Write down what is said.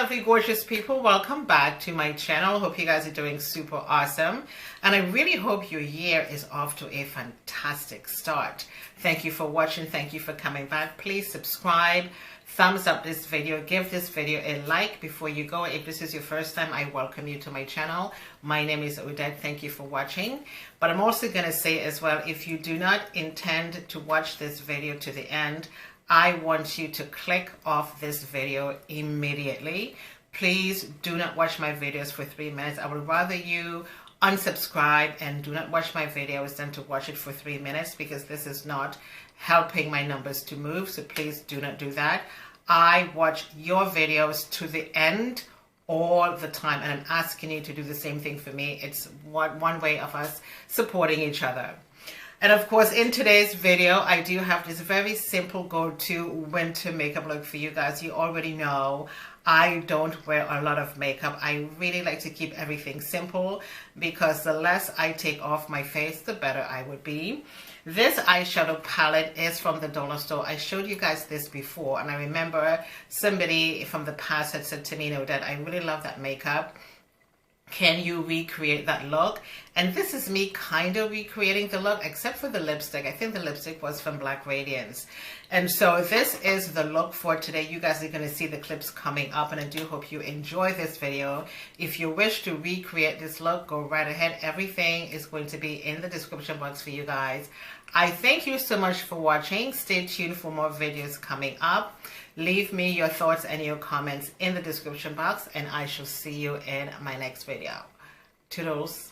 lovely gorgeous people, welcome back to my channel. Hope you guys are doing super awesome, and I really hope your year is off to a fantastic start. Thank you for watching, thank you for coming back. Please subscribe, thumbs up this video, give this video a like before you go. If this is your first time, I welcome you to my channel. My name is Odette. Thank you for watching. But I'm also going to say as well, if you do not intend to watch this video to the end, I want you to click off this video immediately. Please do not watch my videos for 3 minutes. I would rather you unsubscribe and do not watch my videos than to watch it for 3 minutes, because this is not helping my numbers to move. So please do not do that. I watch your videos to the end all the time, and I'm asking you to do the same thing for me. It's one way of us supporting each other. And of course, in today's video, I do have this very simple go-to winter makeup look for you guys. You already know I don't wear a lot of makeup. I really like to keep everything simple, because the less I take off my face, the better I would be. This eyeshadow palette is from the dollar store. I showed you guys this before, and I remember somebody from the past had said to me, "No, Dad, I really love that makeup. Can you recreate that look?" And this is me kind of recreating the look, except for the lipstick. I think the lipstick was from Blackradiance. And so this is the look for today. You guys are going to see the clips coming up, and I do hope you enjoy this video. If you wish to recreate this look, go right ahead. Everything is going to be in the description box for you guys. I thank you so much for watching. Stay tuned for more videos coming up. Leave me your thoughts and your comments in the description box, and I shall see you in my next video. Toodles.